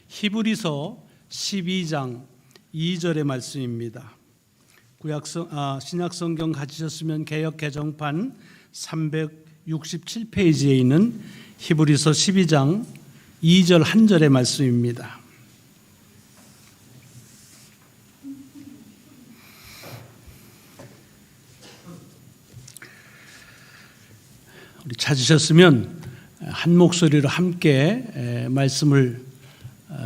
히브리서 12장 2절의 말씀입니다. 신약성경 가지셨으면 개역 개정판 367페이지에 있는 히브리서 12장 2절 한 절의 말씀입니다. 우리 찾으셨으면 한 목소리로 함께 말씀을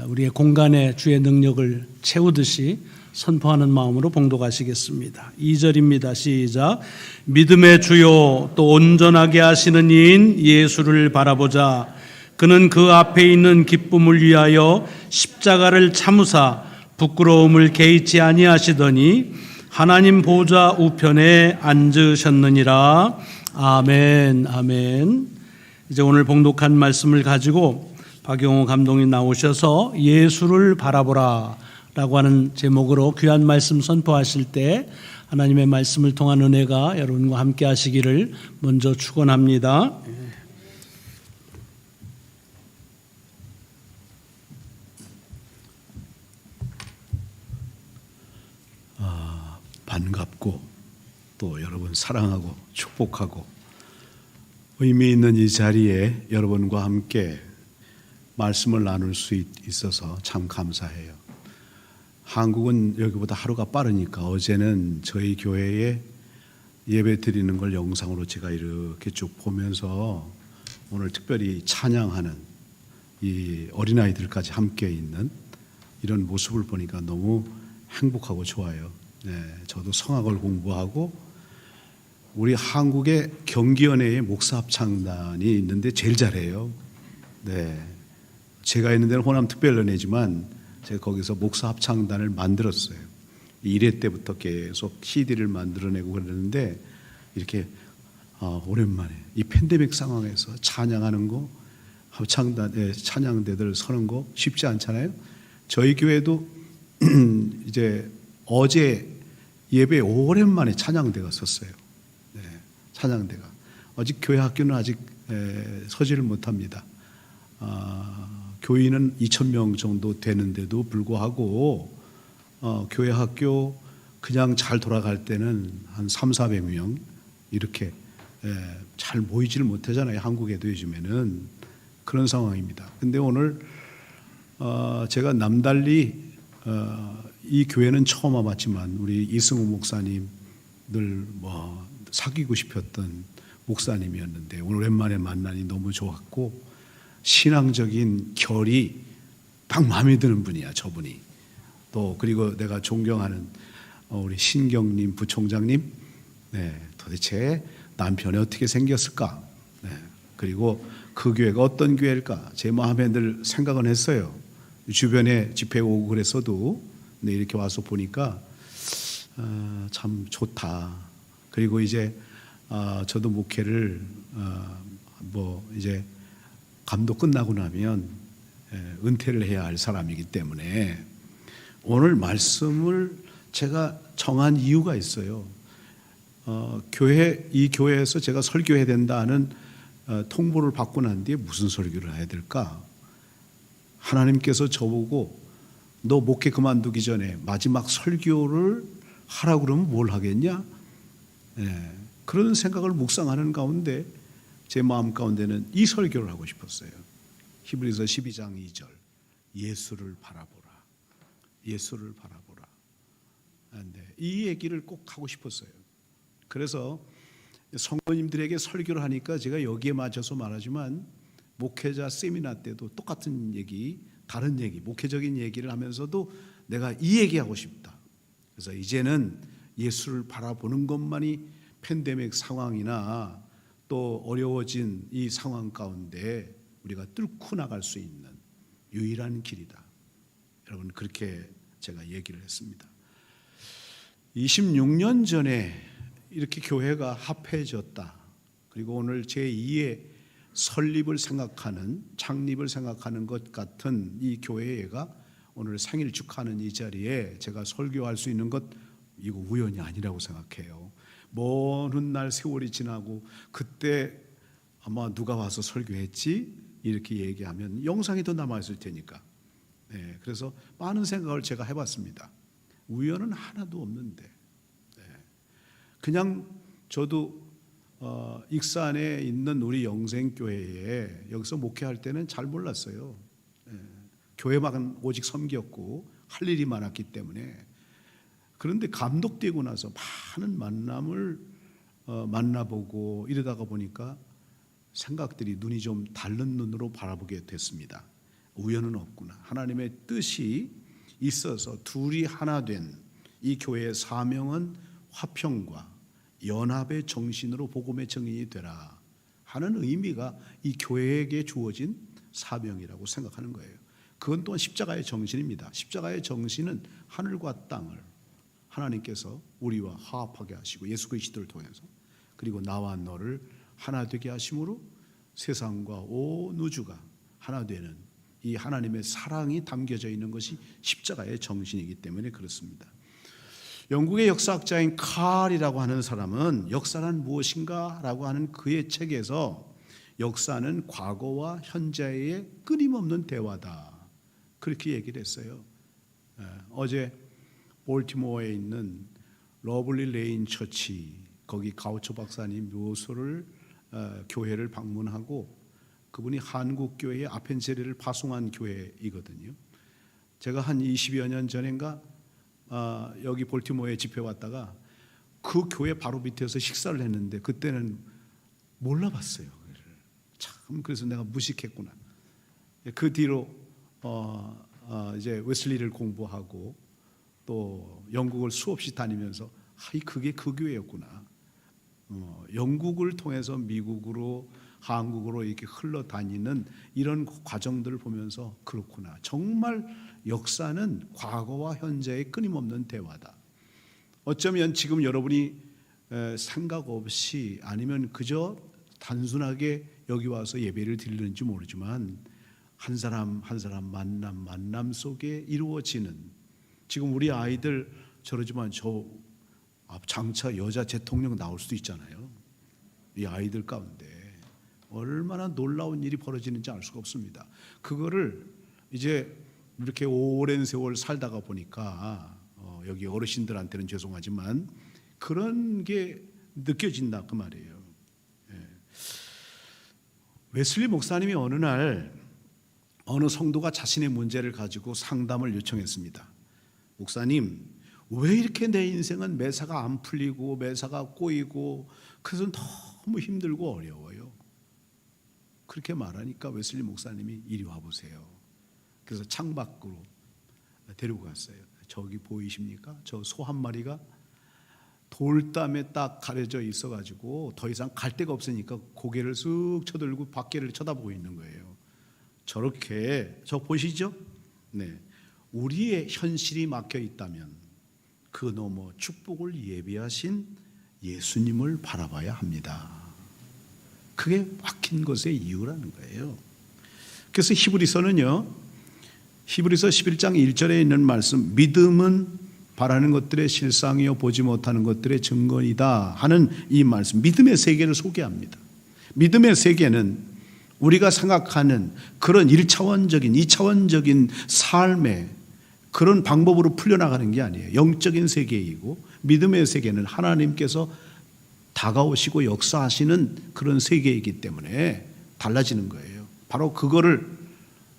우리의 공간에 주의 능력을 채우듯이 선포하는 마음으로 봉독하시겠습니다. 2절입니다. 시작. 믿음의 주요 또 온전하게 하시는 이인 예수를 바라보자. 그는 그 앞에 있는 기쁨을 위하여 십자가를 참으사 부끄러움을 개의치 아니하시더니 하나님 보좌 우편에 앉으셨느니라. 아멘. 아멘. 이제 오늘 봉독한 말씀을 가지고 박영호 감독이 나오셔서 예수를 바라보라 라고 하는 제목으로 귀한 말씀 선포하실 때 하나님의 말씀을 통한 은혜가 여러분과 함께 하시기를 먼저 축원합니다. 반갑고 또 여러분 사랑하고 축복하고 의미 있는 이 자리에 여러분과 함께 말씀을 나눌 수 있어서 참 감사해요. 한국은 여기보다 하루가 빠르니까 어제는 저희 교회에 예배 드리는 걸 영상으로 제가 이렇게 쭉 보면서 오늘 특별히 찬양하는 이 어린아이들까지 함께 있는 이런 모습을 보니까 너무 행복하고 좋아요. 네, 저도 성악을 공부하고 우리 한국의 경기연회의 목사합창단이 있는데 제일 잘해요. 네, 제가 있는 데는 호남특별연회지만 제가 거기서 목사합창단을 만들었어요. 1회 때부터 계속 CD를 만들어내고 그러는데 이렇게 오랜만에 이 팬데믹 상황에서 찬양하는 거, 합창단 찬양대들 서는 거 쉽지 않잖아요. 저희 교회도 이제 어제 예배 오랜만에 찬양대가 섰어요. 네, 찬양대가 아직 교회 학교는 아직 서지를 못합니다. 교인은 2,000명 정도 되는데도 불구하고 교회 학교 그냥 잘 돌아갈 때는 한 300~400명 이렇게 잘 모이지를 못하잖아요. 한국에도 요즘에는 그런 상황입니다. 근데 오늘 제가 남달리 이 교회는 처음 와봤지만 우리 이승우 목사님 늘 사귀고 싶었던 목사님이었는데 오늘 오랜만에 만나니 너무 좋았고 신앙적인 결이 딱 마음에 드는 분이야, 저분이. 또 그리고 내가 존경하는 우리 신경님 부총장님, 네, 도대체 남편이 어떻게 생겼을까? 네, 그리고 그 교회가 어떤 교회일까? 제 마음에 늘 생각은 했어요. 주변에 집회 오고 그랬어도 네, 이렇게 와서 보니까 참 좋다. 그리고 이제 저도 목회를 이제 감독 끝나고 나면 은퇴를 해야 할 사람이기 때문에 오늘 말씀을 제가 정한 이유가 있어요. 이 교회에서 제가 설교해야 된다는 통보를 받고 난 뒤에 무슨 설교를 해야 될까? 하나님께서 저보고 너 목회 그만두기 전에 마지막 설교를 하라고 그러면 뭘 하겠냐? 그런 생각을 묵상하는 가운데 제 마음 가운데는 이 설교를 하고 싶었어요. 히브리서 12장 2절 예수를 바라보라. 예수를 바라보라. 이 얘기를 꼭 하고 싶었어요. 그래서 성도님들에게 설교를 하니까 제가 여기에 맞춰서 말하지만 목회자 세미나 때도 똑같은 얘기, 다른 얘기, 목회적인 얘기를 하면서도 내가 이 얘기하고 싶다. 그래서 이제는 예수를 바라보는 것만이 팬데믹 상황이나 또 어려워진 이 상황 가운데 우리가 뚫고 나갈 수 있는 유일한 길이다. 여러분 그렇게 제가 얘기를 했습니다. 26년 전에 이렇게 교회가 합해졌다. 그리고 오늘 제2의 설립을 생각하는 창립을 생각하는 것 같은 이 교회가 오늘 생일 축하하는 이 자리에 제가 설교할 수 있는 것 이거 우연이 아니라고 생각해요. 먼 훗날 세월이 지나고 그때 아마 누가 와서 설교했지 이렇게 얘기하면 영상이 더 남아있을 테니까 네, 그래서 많은 생각을 제가 해봤습니다. 우연은 하나도 없는데, 네. 그냥 저도 익산에 있는 우리 영생교회에 여기서 목회할 때는 잘 몰랐어요. 네. 교회만 오직 섬겼고 할 일이 많았기 때문에. 그런데 감독되고 나서 많은 만남을 만나보고 이러다가 보니까 생각들이 눈이 좀 다른 눈으로 바라보게 됐습니다. 우연은 없구나. 하나님의 뜻이 있어서 둘이 하나 된 이 교회의 사명은 화평과 연합의 정신으로 복음의 증인이 되라 하는 의미가 이 교회에게 주어진 사명이라고 생각하는 거예요. 그건 또한 십자가의 정신입니다. 십자가의 정신은 하늘과 땅을 하나님께서 우리와 화합하게 하시고 예수 그리스도를 통해서 그리고 나와 너를 하나 되게 하심으로 세상과 온 우주가 하나 되는 이 하나님의 사랑이 담겨져 있는 것이 십자가의 정신이기 때문에 그렇습니다. 영국의 역사학자인 칼이라고 하는 사람은 역사란 무엇인가? 라고 하는 그의 책에서 역사는 과거와 현재의 끊임없는 대화다. 그렇게 얘기를 했어요. 어제 볼티모어에 있는 러블리 레인 처치, 거기 가우초 박사님 묘소를 교회를 방문하고 그분이 한국 교회의 아펜세리를 파송한 교회이거든요. 제가 한 20여 년 전인가 여기 볼티모어에 집회 왔다가 그 교회 바로 밑에서 식사를 했는데 그때는 몰라봤어요. 참 그래서 내가 무식했구나. 그 뒤로 이제 웨슬리를 공부하고 또 영국을 수없이 다니면서 그게 그 교회였구나. 영국을 통해서 미국으로 한국으로 이렇게 흘러다니는 이런 과정들을 보면서 그렇구나. 정말 역사는 과거와 현재의 끊임없는 대화다. 어쩌면 지금 여러분이 생각 없이 아니면 그저 단순하게 여기 와서 예배를 드리는지 모르지만 한 사람 한 사람 만남 속에 이루어지는 지금 우리 아이들 저러지만 저 장차 여자 대통령 나올 수도 있잖아요. 이 아이들 가운데 얼마나 놀라운 일이 벌어지는지 알 수가 없습니다. 그거를 이제 이렇게 오랜 세월 살다가 보니까 여기 어르신들한테는 죄송하지만 그런 게 느껴진다 그 말이에요. 웨슬리 목사님이 어느 날 어느 성도가 자신의 문제를 가지고 상담을 요청했습니다. 목사님, 왜 이렇게 내 인생은 매사가 안 풀리고 매사가 꼬이고 그래서 너무 힘들고 어려워요. 그렇게 말하니까 웨슬리 목사님이 이리 와보세요. 그래서 창밖으로 데리고 갔어요. 저기 보이십니까? 저 소 한 마리가 돌담에 딱 가려져 있어가지고 더 이상 갈 데가 없으니까 고개를 쑥 쳐들고 밖에를 쳐다보고 있는 거예요. 저렇게 저 보시죠? 네, 우리의 현실이 막혀 있다면 그 너머 축복을 예비하신 예수님을 바라봐야 합니다. 그게 막힌 것의 이유라는 거예요. 그래서 히브리서는요, 히브리서 11장 1절에 있는 말씀, 믿음은 바라는 것들의 실상이요 보지 못하는 것들의 증거이다 하는 이 말씀, 믿음의 세계를 소개합니다. 믿음의 세계는 우리가 생각하는 그런 1차원적인 2차원적인 삶의 그런 방법으로 풀려나가는 게 아니에요. 영적인 세계이고 믿음의 세계는 하나님께서 다가오시고 역사하시는 그런 세계이기 때문에 달라지는 거예요. 바로 그거를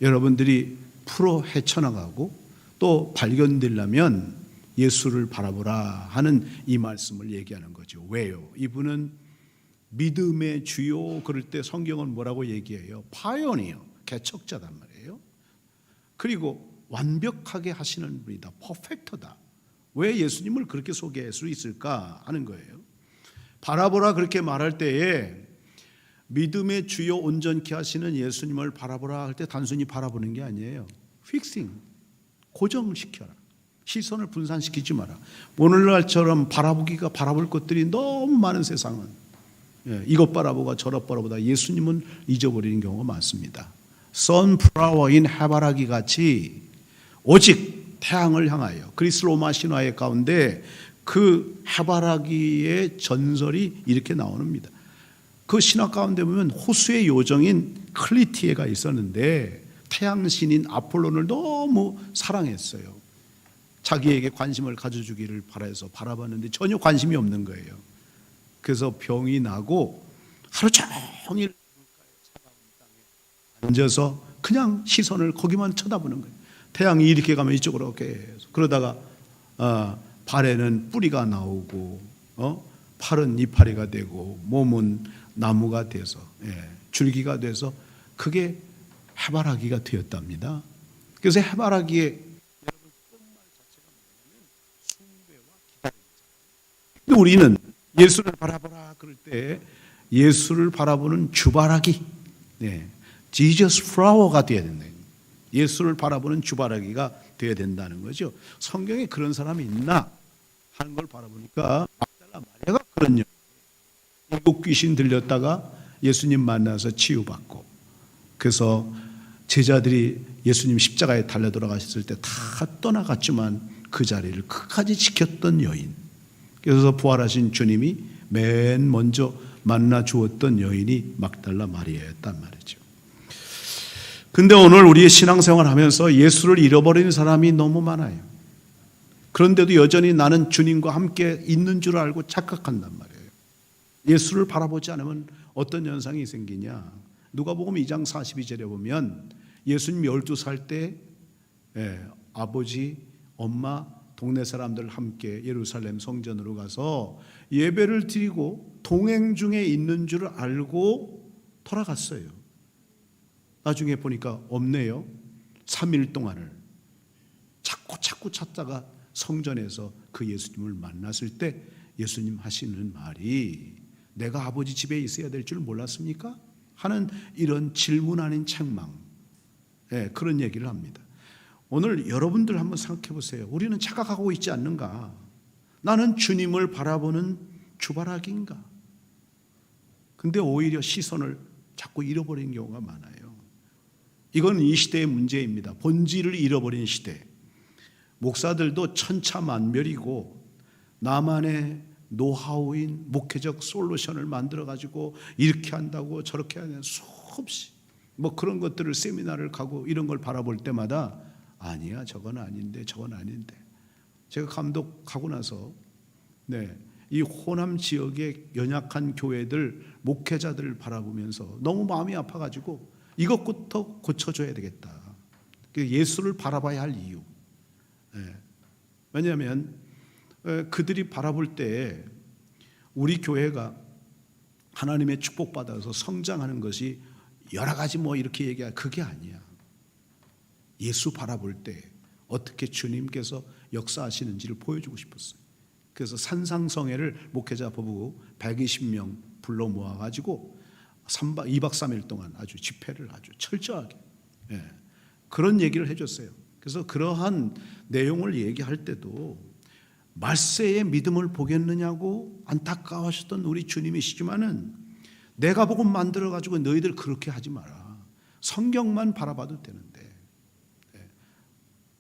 여러분들이 풀어 헤쳐나가고 또 발견되려면 예수를 바라보라 하는 이 말씀을 얘기하는 거죠. 왜요? 이분은 믿음의 주요. 그럴 때 성경은 뭐라고 얘기해요? 파이오니어, 개척자단 말이에요. 그리고 완벽하게 하시는 분이다. 퍼펙터다. 왜 예수님을 그렇게 소개할 수 있을까 하는 거예요. 바라보라 그렇게 말할 때에 믿음의 주요 온전케 하시는 예수님을 바라보라 할 때 단순히 바라보는 게 아니에요. 픽싱, 고정시켜라. 시선을 분산시키지 마라. 오늘날처럼 바라볼 것들이 너무 많은 세상은 이것 바라보고 저것 바라보다 예수님은 잊어버리는 경우가 많습니다. 선플라워인 해바라기 같이 오직 태양을 향하여 그리스 로마 신화의 가운데 그 해바라기의 전설이 이렇게 나옵니다. 그 신화 가운데 보면 호수의 요정인 클리티에가 있었는데 태양신인 아폴론을 너무 사랑했어요. 자기에게 관심을 가져주기를 바라서 바라봤는데 전혀 관심이 없는 거예요. 그래서 병이 나고 하루 종일 앉아서 그냥 시선을 거기만 쳐다보는 거예요. 태양이 이렇게 가면 이쪽으로 계속. 그러다가 발에는 뿌리가 나오고 팔은 이파리가 되고 몸은 나무가 돼서 줄기가 돼서 그게 해바라기가 되었답니다. 그래서 해바라기의 끝말 자체가 뭐냐면 숭배와 기다림이잖아요. 근데 우리는 예수를 바라보라 그럴 때 예수를 바라보는 주바라기, Jesus flower가 되어야 된다. 예수를 바라보는 주바라기가 되어야 된다는 거죠. 성경에 그런 사람이 있나 하는 걸 바라보니까 막달라 마리아가 그런 여 일곱 귀신 들렸다가 예수님 만나서 치유받고, 그래서 제자들이 예수님 십자가에 달려 돌아가셨을 때 다 떠나갔지만 그 자리를 끝까지 지켰던 여인, 그래서 부활하신 주님이 맨 먼저 만나 주었던 여인이 막달라 마리아였단 말이죠. 근데 오늘 우리의 신앙생활 하면서 예수를 잃어버리는 사람이 너무 많아요. 그런데도 여전히 나는 주님과 함께 있는 줄 알고 착각한단 말이에요. 예수를 바라보지 않으면 어떤 현상이 생기냐. 누가복음 2장 42절에 보면 예수님 12살 때 아버지, 엄마, 동네 사람들 함께 예루살렘 성전으로 가서 예배를 드리고 동행 중에 있는 줄 알고 돌아갔어요. 나중에 보니까 없네요. 3일 동안을 자꾸 찾다가 성전에서 그 예수님을 만났을 때 예수님 하시는 말이 내가 아버지 집에 있어야 될 줄 몰랐습니까? 하는 이런 질문 아닌 책망, 그런 얘기를 합니다. 오늘 여러분들 한번 생각해 보세요. 우리는 착각하고 있지 않는가? 나는 주님을 바라보는 주바라기인가? 근데 오히려 시선을 자꾸 잃어버리는 경우가 많아요. 이건 이 시대의 문제입니다. 본질을 잃어버린 시대. 목사들도 천차만별이고 나만의 노하우인 목회적 솔루션을 만들어가지고 이렇게 한다고 저렇게 하는 수없이 그런 것들을 세미나를 가고 이런 걸 바라볼 때마다 아니야, 저건 아닌데, 저건 아닌데. 제가 감독하고 나서 이 호남 지역의 연약한 교회들, 목회자들을 바라보면서 너무 마음이 아파가지고 이것부터 고쳐줘야 되겠다. 예수를 바라봐야 할 이유. 왜냐하면 그들이 바라볼 때 우리 교회가 하나님의 축복받아서 성장하는 것이 여러 가지 이렇게 얘기할 그게 아니야. 예수 바라볼 때 어떻게 주님께서 역사하시는지를 보여주고 싶었어요. 그래서 산상성회를 목회자 부부 120명 불러 모아가지고 2박 3일 동안 아주 집회를 아주 철저하게 그런 얘기를 해줬어요. 그래서 그러한 내용을 얘기할 때도 말세의 믿음을 보겠느냐고 안타까워하셨던 우리 주님이시지만은 내가 복음 만들어가지고 너희들 그렇게 하지 마라. 성경만 바라봐도 되는데.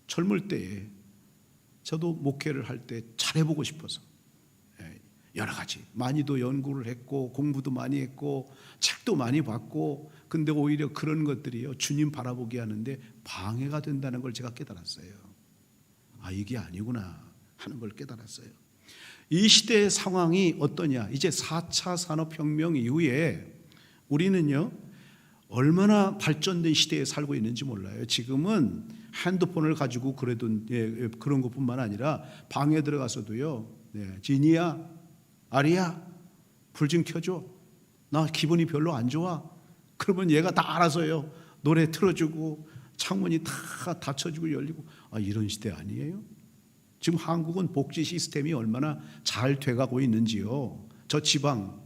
젊을 때에 저도 목회를 할 때 잘해보고 싶어서 여러 가지 많이도 연구를 했고 공부도 많이 했고 책도 많이 봤고, 근데 오히려 그런 것들이요 주님 바라보게 하는데 방해가 된다는 걸 제가 깨달았어요. 이게 아니구나 하는 걸 깨달았어요. 이 시대의 상황이 어떠냐. 이제 4차 산업혁명 이후에 우리는요 얼마나 발전된 시대에 살고 있는지 몰라요. 지금은 핸드폰을 가지고 그래도 그런 것뿐만 아니라 방에 들어가서도요 지니야, 아리야, 불 좀 켜줘. 나 기분이 별로 안 좋아. 그러면 얘가 다 알아서요 노래 틀어주고 창문이 다 닫혀주고 열리고. 이런 시대 아니에요? 지금 한국은 복지 시스템이 얼마나 잘 돼가고 있는지요. 저 지방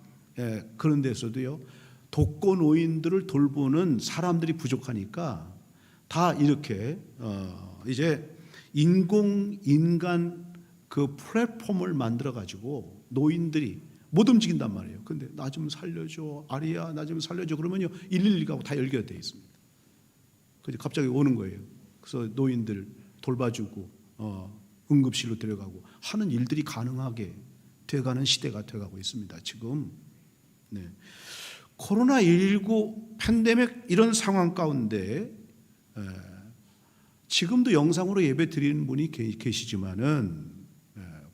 그런 데서도요 독거노인들을 돌보는 사람들이 부족하니까 다 이렇게 이제 인간 그 플랫폼을 만들어 가지고 노인들이 못 움직인단 말이에요. 근데 나 좀 살려줘, 아리야, 나 좀 살려줘. 그러면요 112가고 다 연결되어 있습니다. 그래서 갑자기 오는 거예요. 그래서 노인들 돌봐주고 응급실로 데려가고 하는 일들이 가능하게 돼가는 시대가 돼가고 있습니다. 지금 코로나19 팬데믹 이런 상황 가운데 지금도 영상으로 예배 드리는 분이 계시지만은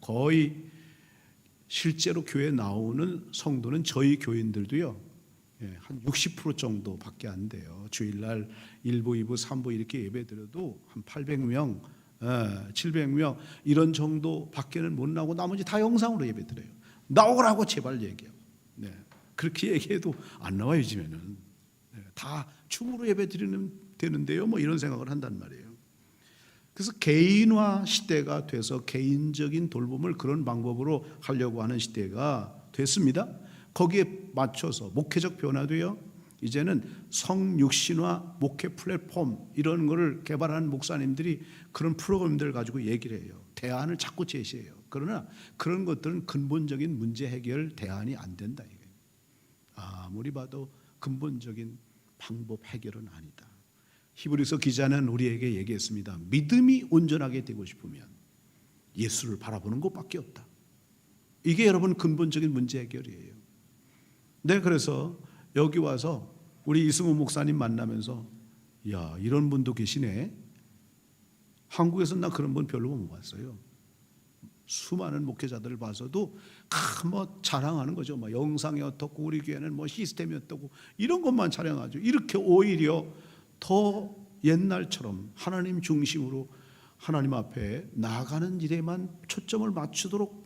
거의 실제로 교회 나오는 성도는 저희 교인들도요, 한 60% 정도밖에 안 돼요. 주일날 1부, 2부, 3부 이렇게 예배 드려도 한 800명, 700명 이런 정도밖에는 못 나오고 나머지 다 영상으로 예배 드려요. 나오라고 제발 얘기하고. 그렇게 얘기해도 안 나와요. 요즘에는 다 춤으로 예배 드리는 되는데요, 뭐 이런 생각을 한단 말이에요. 그래서 개인화 시대가 돼서 개인적인 돌봄을 그런 방법으로 하려고 하는 시대가 됐습니다. 거기에 맞춰서 목회적 변화도요, 이제는 성육신화 목회 플랫폼 이런 거를 개발하는 목사님들이 그런 프로그램들을 가지고 얘기를 해요. 대안을 자꾸 제시해요. 그러나 그런 것들은 근본적인 문제 해결 대안이 안 된다 이거예요. 아무리 봐도 근본적인 방법 해결은 아니다. 히브리서 기자는 우리에게 얘기했습니다. 믿음이 온전하게 되고 싶으면 예수를 바라보는 것밖에 없다. 이게 여러분 근본적인 문제 해결이에요. 그래서 여기 와서 우리 이승우 목사님 만나면서 야, 이런 분도 계시네. 한국에서 나 그런 분 별로 못 봤어요. 수많은 목회자들을 봐서도 뭐 자랑하는 거죠. 뭐 영상이 어떻고 우리 교회는 뭐 시스템이 어떻고 이런 것만 자랑하죠. 이렇게 오히려 더 옛날처럼 하나님 중심으로 하나님 앞에 나아가는 일에만 초점을 맞추도록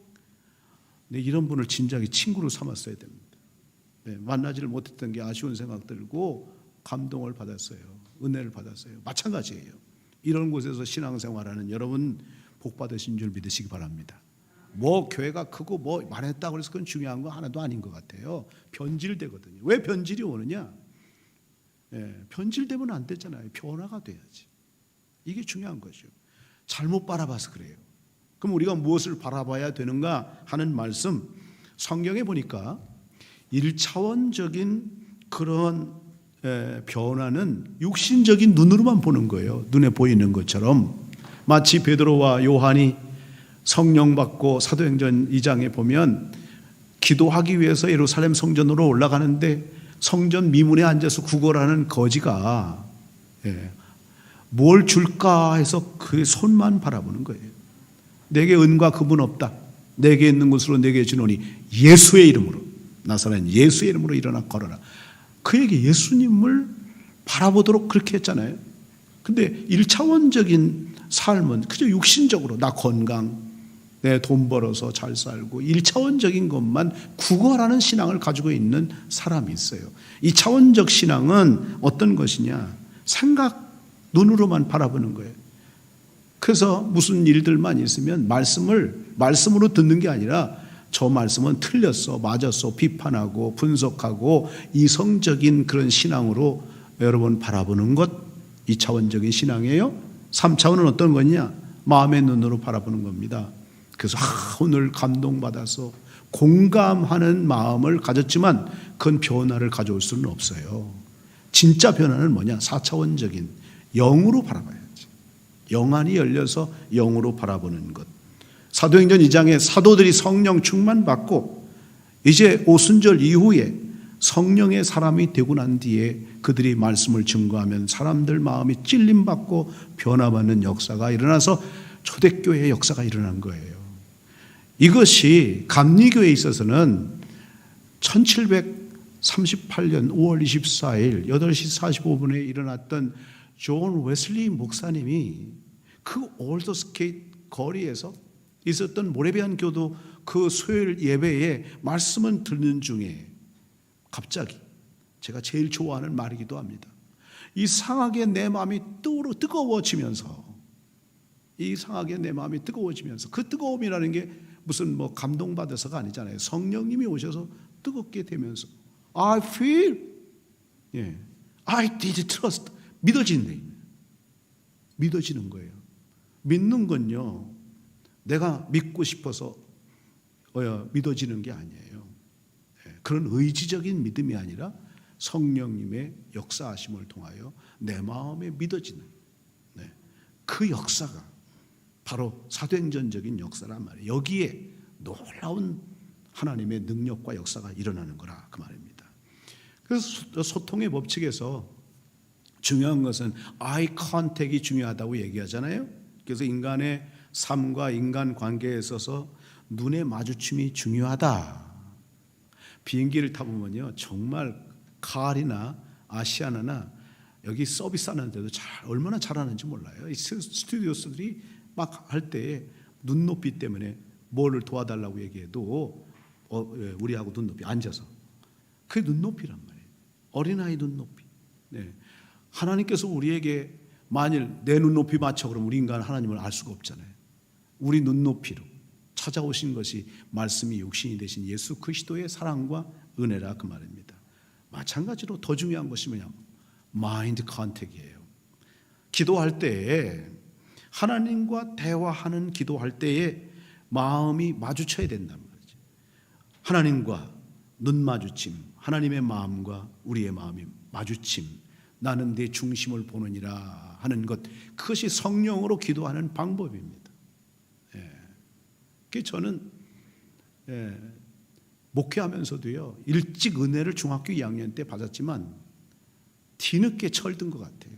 이런 분을 진작에 친구로 삼았어야 됩니다. 만나지를 못했던 게 아쉬운 생각 들고 감동을 받았어요. 은혜를 받았어요. 마찬가지예요. 이런 곳에서 신앙생활하는 여러분 복 받으신 줄 믿으시기 바랍니다. 뭐 교회가 크고 뭐 많았다고 해서 그건 중요한 거 하나도 아닌 것 같아요. 변질되거든요. 왜 변질이 오느냐? 변질되면 안 되잖아요. 변화가 돼야지. 이게 중요한 거죠. 잘못 바라봐서 그래요. 그럼 우리가 무엇을 바라봐야 되는가 하는 말씀, 성경에 보니까 1차원적인 그런 변화는 육신적인 눈으로만 보는 거예요. 눈에 보이는 것처럼. 마치 베드로와 요한이 성령 받고 사도행전 2장에 보면 기도하기 위해서 예루살렘 성전으로 올라가는데 성전 미문에 앉아서 구걸하는 거지가 뭘 줄까 해서 그 손만 바라보는 거예요. 내게 은과 금은 없다. 내게 있는 것으로 내게 주노니 예수의 이름으로, 나사렛 예수의 이름으로 일어나 걸어라. 그에게 예수님을 바라보도록 그렇게 했잖아요. 근데 1차원적인 삶은 그저 육신적으로 나 건강, 내 돈 벌어서 잘 살고 1차원적인 것만 구걸하는 신앙을 가지고 있는 사람이 있어요. 2차원적 신앙은 어떤 것이냐? 생각, 눈으로만 바라보는 거예요. 그래서 무슨 일들만 있으면 말씀으로 듣는 게 아니라 저 말씀은 틀렸어, 맞았어, 비판하고 분석하고 이성적인 그런 신앙으로 여러분 바라보는 것 2차원적인 신앙이에요. 3차원은 어떤 거냐? 마음의 눈으로 바라보는 겁니다. 그래서 오늘 감동받아서 공감하는 마음을 가졌지만 그건 변화를 가져올 수는 없어요. 진짜 변화는 뭐냐? 4차원적인 영으로 바라봐야지. 영안이 열려서 영으로 바라보는 것. 사도행전 2장에 사도들이 성령 충만받고 이제 오순절 이후에 성령의 사람이 되고 난 뒤에 그들이 말씀을 증거하면 사람들 마음이 찔림받고 변화받는 역사가 일어나서 초대교회의 역사가 일어난 거예요. 이것이 감리교회에 있어서는 1738년 5월 24일 8시 45분에 일어났던 존 웨슬리 목사님이 그 올더스게이트 거리에서 있었던 모레비안 교도 그 수요일 예배에 말씀을 듣는 중에 갑자기 제가 제일 좋아하는 말이기도 합니다. 이상하게 내 마음이 뜨거워지면서 그 뜨거움이라는 게 무슨 뭐 감동받아서가 아니잖아요. 성령님이 오셔서 뜨겁게 되면서 I feel, I did trust. 믿어지는 거예요. 믿는 건요, 내가 믿고 싶어서 믿어지는 게 아니에요. 그런 의지적인 믿음이 아니라 성령님의 역사하심을 통하여 내 마음에 믿어지는 그 역사가 바로 사도행전적인 역사란 말이에요. 여기에 놀라운 하나님의 능력과 역사가 일어나는 거라 그 말입니다. 그래서 소통의 법칙에서 중요한 것은 아이 컨택이 중요하다고 얘기하잖아요. 그래서 인간의 삶과 인간 관계에 있어서 눈의 마주침이 중요하다. 비행기를 타보면요, 정말 카리나 아시아나나 여기 서비스하는 데도 얼마나 잘하는지 몰라요. 이 스튜디오스들이 막 할 때 눈높이 때문에 뭐를 도와달라고 얘기해도 우리하고 눈높이 앉아서 그게 눈높이란 말이에요. 어린아이 눈높이. 네. 하나님께서 우리에게 만일 내 눈높이 맞춰 그러면 우리 인간은 하나님을 알 수가 없잖아요. 우리 눈높이로 찾아오신 것이 말씀이 육신이 되신 예수 그리스도의 사랑과 은혜라 그 말입니다. 마찬가지로 더 중요한 것이 뭐냐면 마인드 컨택이에요. 기도할 때에 하나님과 대화하는 기도할 때에 마음이 마주쳐야 된단 말이죠. 하나님과 눈 마주침, 하나님의 마음과 우리의 마음이 마주침, 나는 내 중심을 보느니라 하는 것, 그것이 성령으로 기도하는 방법입니다. 그래서 저는 목회하면서도요, 일찍 은혜를 중학교 2학년 때 받았지만 뒤늦게 철든 것 같아요.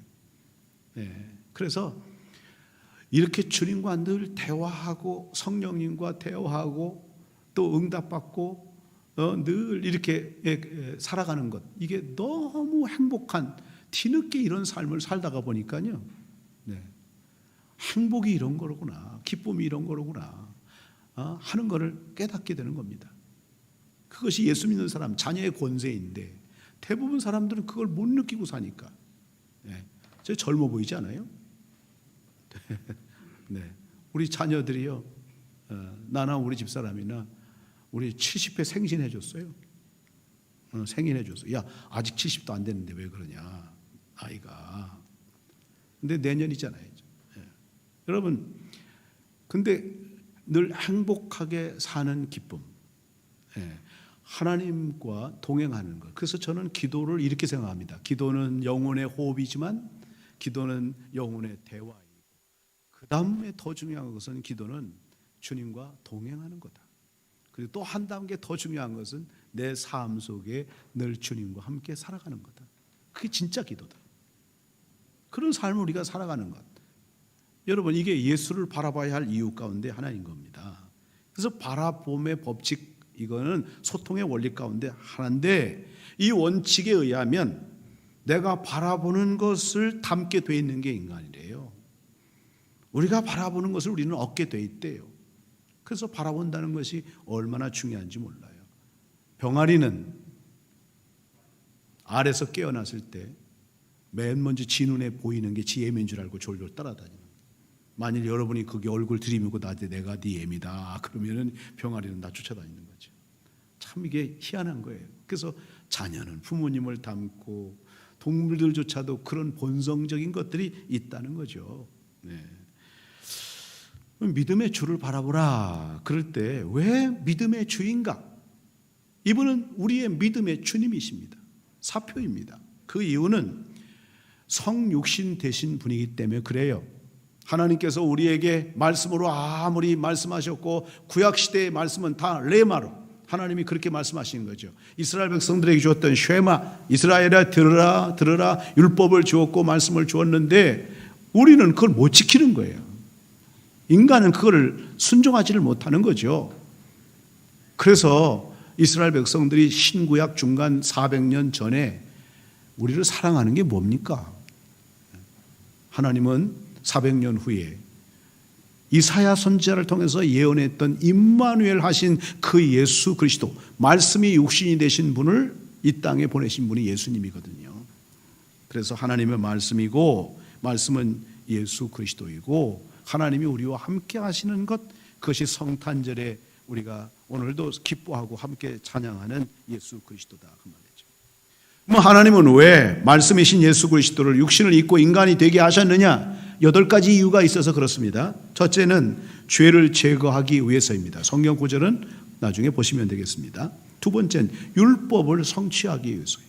그래서 이렇게 주님과 늘 대화하고 성령님과 대화하고 또 응답받고 늘 이렇게 살아가는 것, 이게 너무 행복한, 뒤늦게 이런 삶을 살다가 보니까요, 행복이 이런 거로구나, 기쁨이 이런 거로구나 하는 것을 깨닫게 되는 겁니다. 그것이 예수 믿는 사람 자녀의 권세인데 대부분 사람들은 그걸 못 느끼고 사니까. 저 젊어 보이지 않아요? 네. 우리 자녀들이요, 나나 우리 집사람이나 우리 70회 생신해 줬어요. 생일해 줬어요. 야, 아직 70도 안 됐는데 왜 그러냐, 아이가. 근데 내년이잖아요. 여러분, 근데 늘 행복하게 사는 기쁨, 하나님과 동행하는 것. 그래서 저는 기도를 이렇게 생각합니다. 기도는 영혼의 호흡이지만 기도는 영혼의 대화이고, 그 다음에 더 중요한 것은 기도는 주님과 동행하는 거다. 그리고 또 한 단계 더 중요한 것은 내 삶 속에 늘 주님과 함께 살아가는 거다. 그게 진짜 기도다. 그런 삶을 우리가 살아가는 것, 여러분, 이게 예수를 바라봐야 할 이유 가운데 하나인 겁니다. 그래서 바라봄의 법칙, 이거는 소통의 원리 가운데 하나인데, 이 원칙에 의하면 내가 바라보는 것을 담게 돼 있는 게 인간이래요. 우리가 바라보는 것을 우리는 얻게 돼 있대요. 그래서 바라본다는 것이 얼마나 중요한지 몰라요. 병아리는 알에서 깨어났을 때 맨 먼저 지 눈에 보이는 게 지 애미인 줄 알고 졸졸 따라다니는. 만일 여러분이 거기 얼굴 들이밀고 나한테 내가 네 애미다 그러면은 병아리는 나 쫓아다니는 거죠. 참 이게 희한한 거예요. 그래서 자녀는 부모님을 닮고 동물들조차도 그런 본성적인 것들이 있다는 거죠. 믿음의 주를 바라보라. 그럴 때 왜 믿음의 주인가? 이분은 우리의 믿음의 주님이십니다. 사표입니다. 그 이유는 성육신 되신 분이기 때문에 그래요. 하나님께서 우리에게 말씀으로 아무리 말씀하셨고 구약시대의 말씀은 다 레마로 하나님이 그렇게 말씀하시는 거죠. 이스라엘 백성들에게 주었던 쉐마, 이스라엘아 들으라 들으라 율법을 주었고 말씀을 주었는데 우리는 그걸 못 지키는 거예요. 인간은 그걸 순종하지를 못하는 거죠. 그래서 이스라엘 백성들이 신구약 중간 400년 전에 우리를 사랑하는 게 뭡니까? 하나님은 400년 후에 이사야 선지자를 통해서 예언했던 임마누엘 하신 그 예수 그리스도, 말씀이 육신이 되신 분을 이 땅에 보내신 분이 예수님이거든요. 그래서 하나님의 말씀이고 말씀은 예수 그리스도이고 하나님이 우리와 함께 하시는 것, 그것이 성탄절에 우리가 오늘도 기뻐하고 함께 찬양하는 예수 그리스도다 그 말이죠. 하나님은 왜 말씀이신 예수 그리스도를 육신을 입고 인간이 되게 하셨느냐? 8가지 이유가 있어서 그렇습니다. 첫째는 죄를 제거하기 위해서입니다. 성경 구절은 나중에 보시면 되겠습니다. 두 번째는 율법을 성취하기 위해서예요.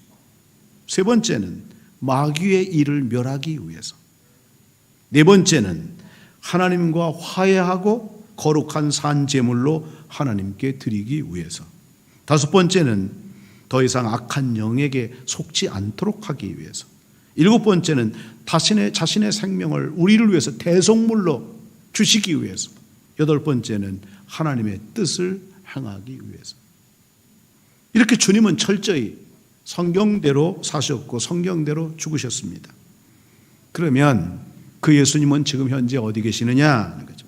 세 번째는 마귀의 일을 멸하기 위해서. 네 번째는 하나님과 화해하고 거룩한 산 제물로 하나님께 드리기 위해서. 다섯 번째는 더 이상 악한 영에게 속지 않도록 하기 위해서. 7번째는 자신의 생명을 우리를 위해서 대속물로 주시기 위해서. 8번째는 하나님의 뜻을 행하기 위해서. 이렇게 주님은 철저히 성경대로 사셨고 성경대로 죽으셨습니다. 그러면 그 예수님은 지금 현재 어디 계시느냐 하는 거죠.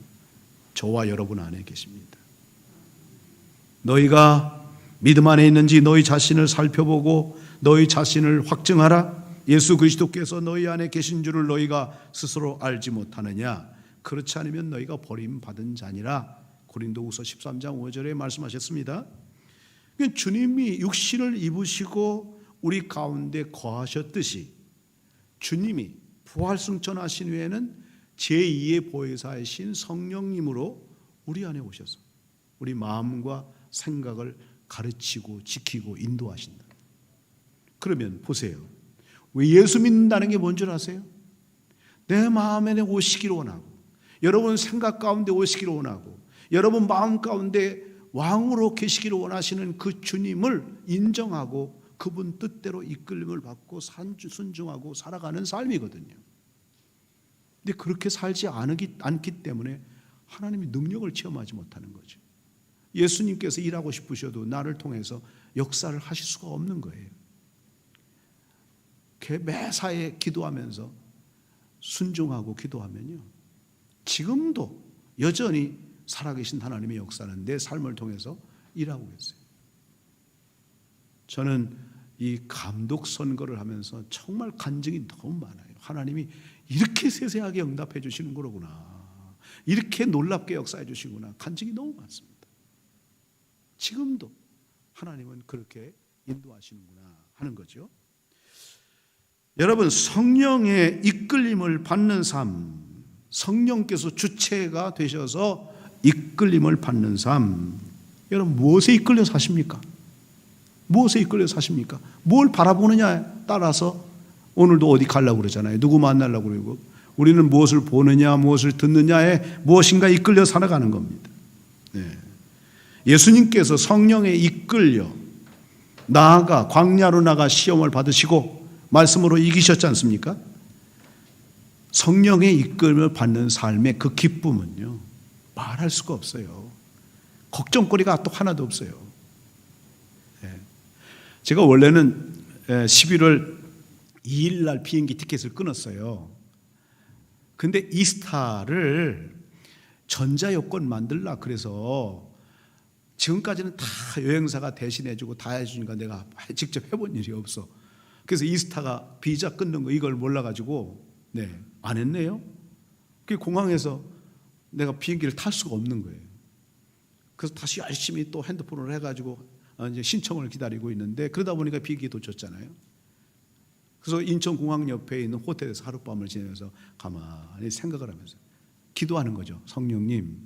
저와 여러분 안에 계십니다. 너희가 믿음 안에 있는지 너희 자신을 살펴보고 너희 자신을 확증하라. 예수 그리스도께서 너희 안에 계신 줄을 너희가 스스로 알지 못하느냐. 그렇지 않으면 너희가 버림받은 자니라. 고린도후서 13장 5절에 말씀하셨습니다. 주님이 육신을 입으시고 우리 가운데 거하셨듯이 주님이 부활승천하신 후에는 제2의 보혜사이신 성령님으로 우리 안에 오셔서 우리 마음과 생각을 가르치고 지키고 인도하신다. 그러면 보세요. 왜 예수 믿는다는 게 뭔 줄 아세요? 내 마음에 오시기를 원하고 여러분 생각 가운데 오시기를 원하고 여러분 마음 가운데 왕으로 계시기를 원하시는 그 주님을 인정하고 그분 뜻대로 이끌림을 받고 순종하고 살아가는 삶이거든요. 근데 그렇게 살지 않기 때문에 하나님이 능력을 체험하지 못하는 거죠. 예수님께서 일하고 싶으셔도 나를 통해서 역사를 하실 수가 없는 거예요. 매사에 기도하면서 순종하고 기도하면요, 지금도 여전히 살아계신 하나님의 역사는 내 삶을 통해서 일하고 계세요. 저는 이 감독 선거를 하면서 정말 간증이 너무 많아요. 하나님이 이렇게 세세하게 응답해 주시는 거로구나, 이렇게 놀랍게 역사해 주시구나, 간증이 너무 많습니다. 지금도 하나님은 그렇게 인도하시는구나 하는 거죠. 여러분, 성령의 이끌림을 받는 삶, 성령께서 주체가 되셔서 이끌림을 받는 삶, 여러분 무엇에 이끌려 사십니까? 무엇에 이끌려 사십니까? 뭘 바라보느냐에 따라서 오늘도 어디 가려고 그러잖아요. 누구 만나려고 그러고, 우리는 무엇을 보느냐 무엇을 듣느냐에 무엇인가 이끌려 살아가는 겁니다. 네. 예수님께서 성령에 이끌려 나아가 광야로 나가 시험을 받으시고 말씀으로 이기셨지 않습니까? 성령의 이끌림을 받는 삶의 그 기쁨은요, 말할 수가 없어요. 걱정거리가 또 하나도 없어요. 제가 원래는 11월 2일 날 비행기 티켓을 끊었어요. 근데 이스타를 전자여권 만들라 그래서 지금까지는 다 여행사가 대신해주고 다 해주니까 내가 직접 해본 일이 없어. 그래서 이스타가 비자 끊는 거 이걸 몰라가지고 안 했네요. 그 공항에서 내가 비행기를 탈 수가 없는 거예요. 그래서 다시 열심히 또 핸드폰을 해가지고 이제 신청을 기다리고 있는데, 그러다 보니까 비행기 놓쳤잖아요. 그래서 인천공항 옆에 있는 호텔에서 하룻밤을 지내면서 가만히 생각을 하면서 기도하는 거죠. 성령님,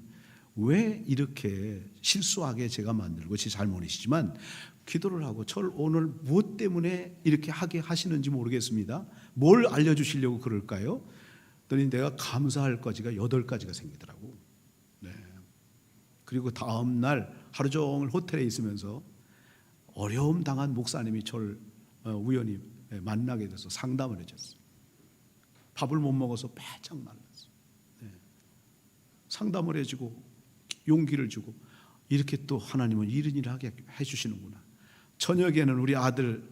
왜 이렇게 실수하게 제가 만들고 제 잘못이지만 기도를 하고 저를 오늘 무엇 때문에 이렇게 하게 하시는지 모르겠습니다. 뭘 알려주시려고 그럴까요? 그랬더니 내가 감사할 거지가 8가지가 생기더라고. 그리고 다음 날 하루 종일 호텔에 있으면서 어려움 당한 목사님이 저를 우연히 만나게 돼서 상담을 해줬어요. 밥을 못 먹어서 바짝 말랐어요. 상담을 해주고 용기를 주고, 이렇게 또 하나님은 이런 일을 하게 해주시는구나. 저녁에는 우리 아들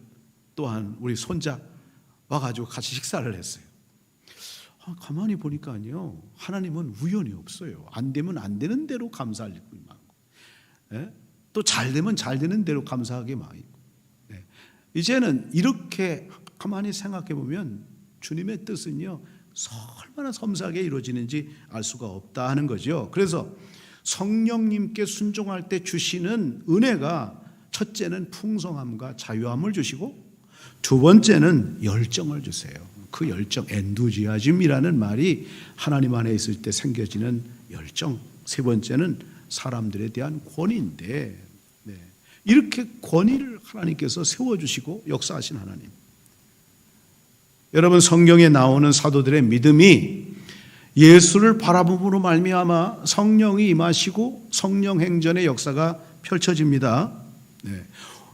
또한 우리 손자 와가지고 같이 식사를 했어요. 가만히 보니까요, 하나님은 우연이 없어요. 안 되면 안 되는 대로 감사할 일이 많고, 또 잘 되면 잘 되는 대로 감사하게 많이 있고. 이제는 이렇게 가만히 생각해 보면 주님의 뜻은요, 얼마나 섬세하게 이루어지는지 알 수가 없다 하는 거죠. 그래서 성령님께 순종할 때 주시는 은혜가, 첫째는 풍성함과 자유함을 주시고, 두 번째는 열정을 주세요. 그 열정, 엔두지아즘이라는 말이 하나님 안에 있을 때 생겨지는 열정. 세 번째는 사람들에 대한 권위인데, 이렇게 권위를 하나님께서 세워주시고 역사하신 하나님. 여러분, 성경에 나오는 사도들의 믿음이 예수를 바라봄으로 말미암아 성령이 임하시고 성령 행전의 역사가 펼쳐집니다.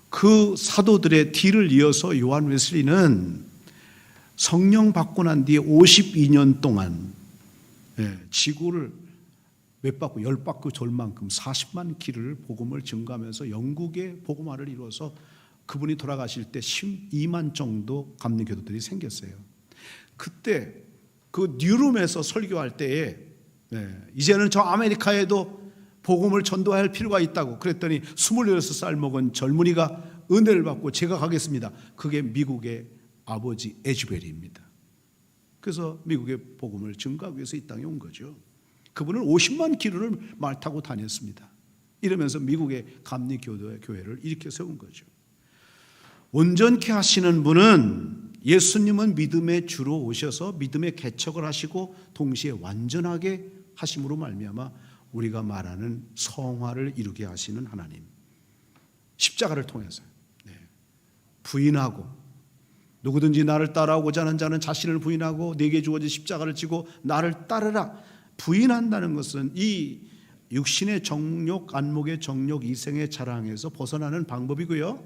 그 사도들의 뒤를 이어서 요한 웨슬리는 성령 받고 난 뒤에 52년 동안 지구를 몇 바퀴, 10바퀴 돌 만큼 40만 킬을 복음을 증거하면서 영국의 복음화를 이루어서 그분이 돌아가실 때 12만 정도 감리교도들이 생겼어요. 그때 그 뉴룸에서 설교할 때에 이제는 저 아메리카에도 복음을 전도할 필요가 있다고 그랬더니 26살 먹은 젊은이가 은혜를 받고 제가 가겠습니다. 그게 미국의 아버지 에즈베리입니다. 그래서 미국의 복음을 증거하기 위해서 이 땅에 온 거죠. 그분은 50만 킬로를 말 타고 다녔습니다. 이러면서 미국의 감리교도의 교회를 일으켜 세운 거죠. 온전케 하시는 분은 예수님은 믿음의 주로 오셔서 믿음의 개척을 하시고 동시에 완전하게 하심으로 말미암아 우리가 말하는 성화를 이루게 하시는 하나님. 십자가를 통해서 부인하고 누구든지 나를 따라오고자 하는 자는 자신을 부인하고 내게 주어진 십자가를 지고 나를 따르라. 부인한다는 것은 이 육신의 정욕, 안목의 정욕, 이생의 자랑에서 벗어나는 방법이고요.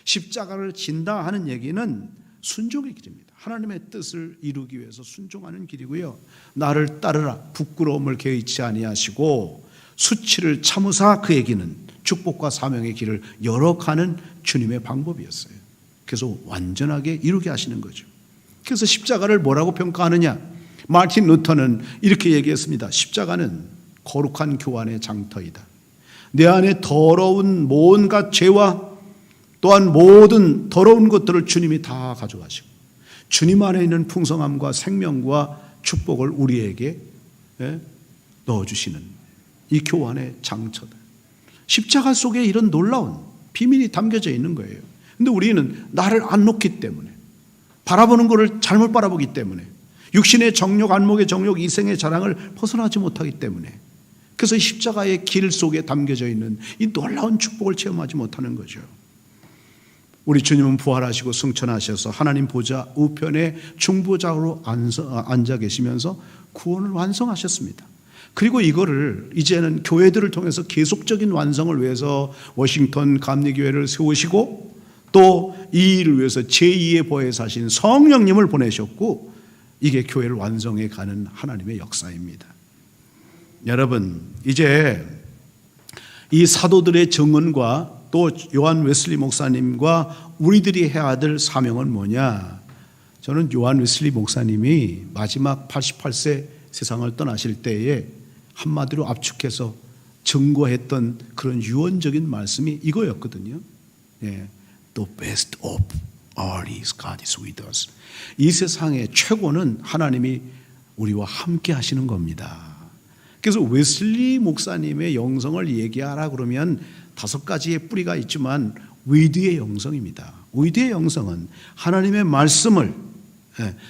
십자가를 진다 하는 얘기는 순종의 길입니다. 하나님의 뜻을 이루기 위해서 순종하는 길이고요. 나를 따르라. 부끄러움을 개의치 아니하시고 수치를 참으사 그 얘기는 축복과 사명의 길을 열어가는 주님의 방법이었어요. 그래서 완전하게 이루게 하시는 거죠. 그래서 십자가를 뭐라고 평가하느냐? 마틴 루터는 이렇게 얘기했습니다. 십자가는 거룩한 교환의 장터이다. 내 안에 더러운 온갖 죄와 또한 모든 더러운 것들을 주님이 다 가져가시고 주님 안에 있는 풍성함과 생명과 축복을 우리에게 넣어주시는 이 교환의 장터다. 십자가 속에 이런 놀라운 비밀이 담겨져 있는 거예요. 근데 우리는 나를 안 놓기 때문에, 바라보는 것을 잘못 바라보기 때문에, 육신의 정욕, 안목의 정욕, 이생의 자랑을 벗어나지 못하기 때문에, 그래서 십자가의 길 속에 담겨져 있는 이 놀라운 축복을 체험하지 못하는 거죠. 우리 주님은 부활하시고 승천하셔서 하나님 보좌 우편에 중보자로 앉아 계시면서 구원을 완성하셨습니다. 그리고 이거를 이제는 교회들을 통해서 계속적인 완성을 위해서 워싱턴 감리교회를 세우시고 또 이 일을 위해서 제2의 보혜사신 성령님을 보내셨고 이게 교회를 완성해 가는 하나님의 역사입니다. 여러분, 이제 이 사도들의 증언과 또 요한 웨슬리 목사님과 우리들이 해야 될 사명은 뭐냐? 저는 요한 웨슬리 목사님이 마지막 88세 세상을 떠나실 때에 한마디로 압축해서 증거했던 그런 유언적인 말씀이 이거였거든요. The best of all is God is with us. 이 세상의 최고는 하나님이 우리와 함께 하시는 겁니다. 그래서 웨슬리 목사님의 영성을 얘기하라 그러면 5가지의 뿌리가 있지만 위드의 영성입니다. 위드의 영성은 하나님의 말씀을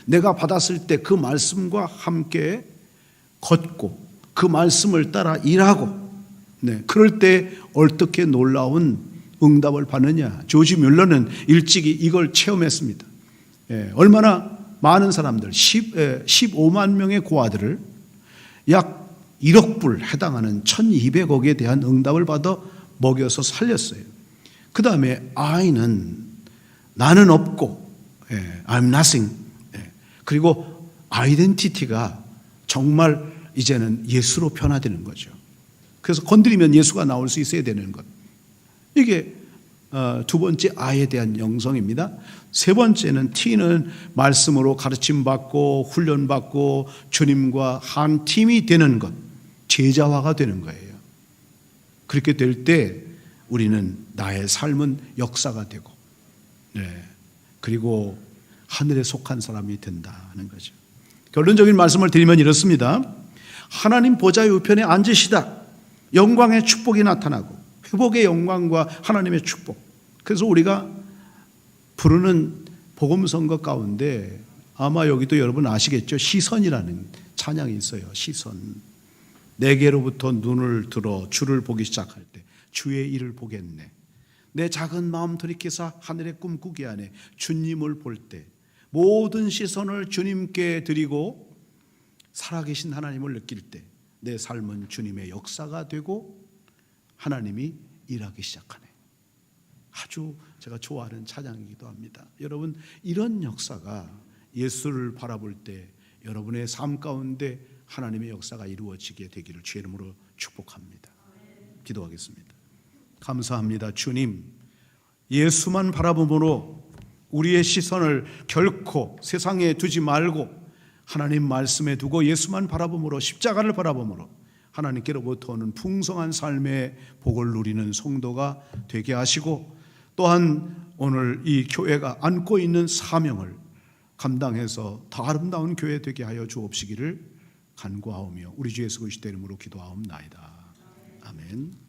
내가 받았을 때 그 말씀과 함께 걷고 그 말씀을 따라 일하고 그럴 때 어떻게 놀라운 응답을 받느냐. 조지 뮬러는 일찍이 이걸 체험했습니다. 얼마나 많은 사람들 15만 명의 고아들을 약 1억 불 해당하는 1200억에 대한 응답을 받아 먹여서 살렸어요. 그 다음에 아이는 나는 없고 I'm nothing. 그리고 아이덴티티가 정말 이제는 예수로 변화되는 거죠. 그래서 건드리면 예수가 나올 수 있어야 되는 것. 이게 두 번째 아이에 대한 영성입니다. 세 번째는 T는 말씀으로 가르침받고 훈련받고 주님과 한 팀이 되는 것. 제자화가 되는 거예요. 그렇게 될 때 우리는 나의 삶은 역사가 되고 그리고 하늘에 속한 사람이 된다는 거죠. 결론적인 말씀을 드리면 이렇습니다. 하나님 보좌의 우편에 앉으시다. 영광의 축복이 나타나고 회복의 영광과 하나님의 축복. 그래서 우리가 부르는 복음선거 가운데 아마 여기도 여러분 아시겠죠? 시선이라는 찬양이 있어요. 시선. 내게로부터 눈을 들어 주를 보기 시작할 때 주의 일을 보겠네. 내 작은 마음 돌이켜서 하늘의 꿈 꾸게 하네. 주님을 볼 때 모든 시선을 주님께 드리고 살아계신 하나님을 느낄 때 내 삶은 주님의 역사가 되고 하나님이 일하기 시작하네. 아주 제가 좋아하는 찬양이기도 합니다. 여러분, 이런 역사가 예수를 바라볼 때 여러분의 삶 가운데 하나님의 역사가 이루어지게 되기를 주의 이름으로 축복합니다. 기도하겠습니다. 감사합니다. 주님, 예수만 바라봄으로 우리의 시선을 결코 세상에 두지 말고 하나님 말씀에 두고 예수만 바라봄으로, 십자가를 바라봄으로 하나님께로부터 오는 풍성한 삶의 복을 누리는 성도가 되게 하시고, 또한 오늘 이 교회가 안고 있는 사명을 감당해서 더 아름다운 교회 되게 하여 주옵시기를 간구하오며 우리 주 예수 그리스도 이름으로 기도하옵나이다. 아멘.